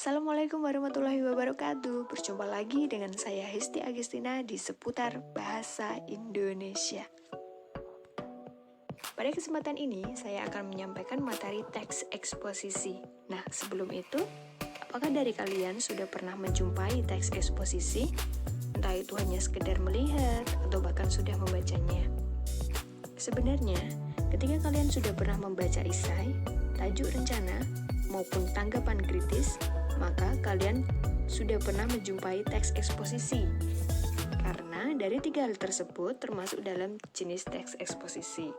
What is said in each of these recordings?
Assalamualaikum warahmatullahi wabarakatuh. Berjumpa lagi dengan saya Hesti Agustina di seputar bahasa Indonesia. Pada kesempatan ini saya akan menyampaikan materi teks eksposisi. Nah, sebelum itu, apakah dari kalian sudah pernah menjumpai teks eksposisi? Entah itu hanya sekedar melihat atau bahkan sudah membacanya. Sebenarnya, ketika kalian sudah pernah membaca esai, tajuk rencana, maupun tanggapan kritis, maka kalian sudah pernah menjumpai teks eksposisi. Karena dari tiga hal tersebut termasuk dalam jenis teks eksposisi.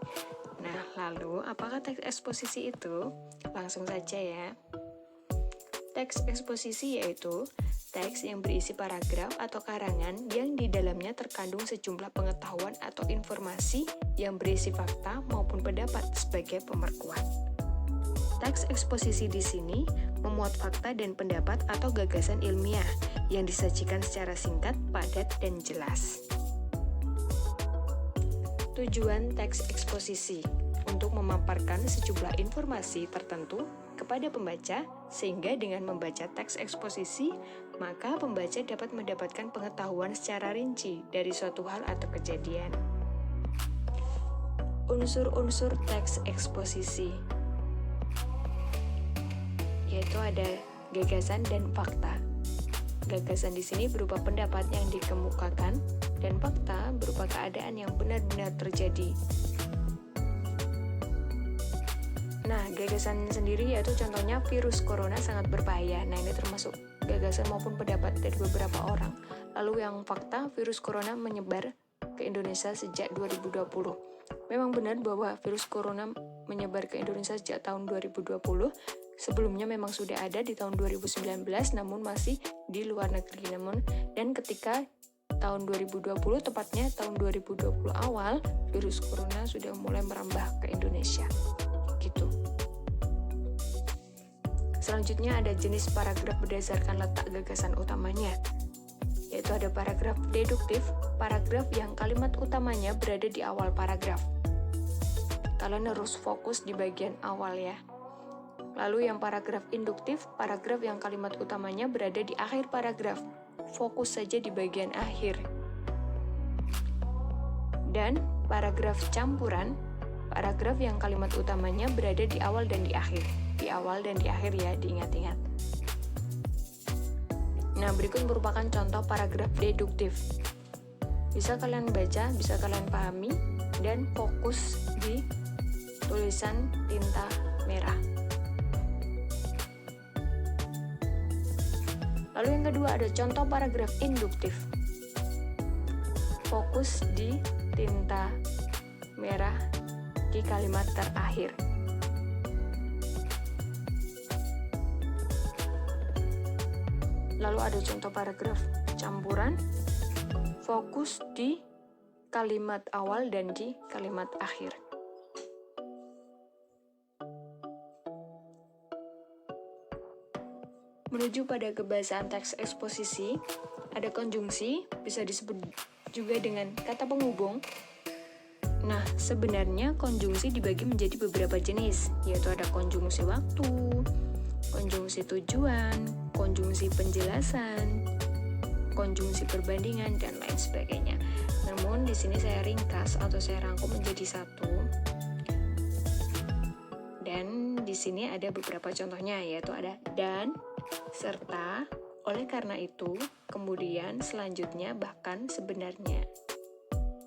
Nah, lalu apakah teks eksposisi itu? Langsung saja ya. Teks eksposisi yaitu teks yang berisi paragraf atau karangan yang di dalamnya terkandung sejumlah pengetahuan atau informasi yang berisi fakta maupun pendapat sebagai pemerkuat. Teks eksposisi di sini memuat fakta dan pendapat atau gagasan ilmiah yang disajikan secara singkat, padat, dan jelas. Tujuan teks eksposisi untuk memaparkan sejumlah informasi tertentu kepada pembaca, sehingga dengan membaca teks eksposisi, maka pembaca dapat mendapatkan pengetahuan secara rinci dari suatu hal atau kejadian. Unsur-unsur teks eksposisi yaitu ada gagasan dan fakta. Gagasan di sini berupa pendapat yang dikemukakan dan fakta berupa keadaan yang benar-benar terjadi. Nah, gagasan sendiri yaitu contohnya virus corona sangat berbahaya. Nah, ini termasuk gagasan maupun pendapat dari beberapa orang. Lalu yang fakta, virus corona menyebar ke Indonesia sejak 2020. Memang benar bahwa virus corona menyebar ke Indonesia sejak tahun 2020. Sebelumnya memang sudah ada di tahun 2019, namun masih di luar negeri. Dan ketika tahun 2020, tepatnya tahun 2020 awal, virus corona sudah mulai merambah ke Indonesia. Gitu. Selanjutnya ada jenis paragraf berdasarkan letak gagasan utamanya, yaitu ada paragraf deduktif, paragraf yang kalimat utamanya berada di awal paragraf. Kalian harus fokus di bagian awal ya. Lalu yang paragraf induktif, paragraf yang kalimat utamanya berada di akhir paragraf. Fokus saja di bagian akhir. Dan paragraf campuran, paragraf yang kalimat utamanya berada di awal dan di akhir. Di awal dan di akhir ya, diingat-ingat. Nah, berikut merupakan contoh paragraf deduktif. Bisa kalian baca, bisa kalian pahami, dan fokus di tulisan tinta merah. Lalu yang kedua ada contoh paragraf induktif. Fokus di tinta merah di kalimat terakhir. Lalu ada contoh paragraf campuran. Fokus di kalimat awal dan di kalimat akhir. Menuju pada kebahasaan teks eksposisi, ada konjungsi, bisa disebut juga dengan kata penghubung. Nah, sebenarnya konjungsi dibagi menjadi beberapa jenis, yaitu ada konjungsi waktu, konjungsi tujuan, konjungsi penjelasan, konjungsi perbandingan, dan lain sebagainya. Namun, di sini saya ringkas atau saya rangkum menjadi satu. Dan di sini ada beberapa contohnya, yaitu ada dan, serta, oleh karena itu, kemudian, selanjutnya, bahkan, sebenarnya.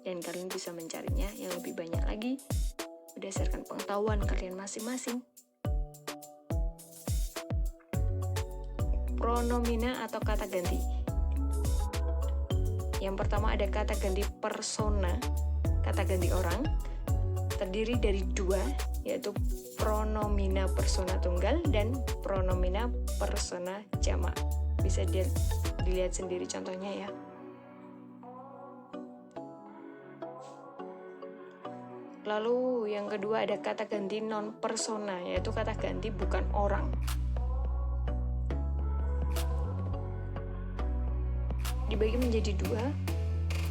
Dan kalian bisa mencarinya yang lebih banyak lagi berdasarkan pengetahuan kalian masing-masing. Pronomina atau kata ganti. Yang pertama ada kata ganti persona, kata ganti orang, terdiri dari dua, yaitu pronomina persona tunggal dan pronomina persona jamak. Bisa dilihat sendiri contohnya ya. Lalu yang kedua ada kata ganti non persona, yaitu kata ganti bukan orang. Dibagi menjadi dua,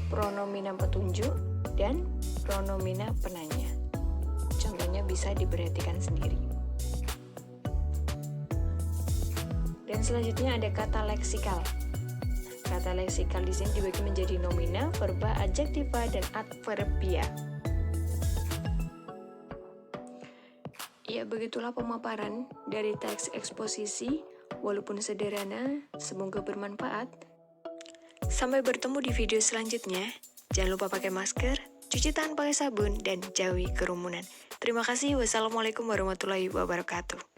pronomina petunjuk dan pronomina penanya. Contohnya bisa diperhatikan sendiri. Dan selanjutnya ada kata leksikal. Kata leksikal di sini dibagi menjadi nomina, verba, adjektiva, dan adverbia. Ya, begitulah pemaparan dari teks eksposisi. Walaupun sederhana, semoga bermanfaat. Sampai bertemu di video selanjutnya. Jangan lupa pakai masker, cuci tangan pakai sabun, dan jauhi kerumunan. Terima kasih. Wassalamualaikum warahmatullahi wabarakatuh.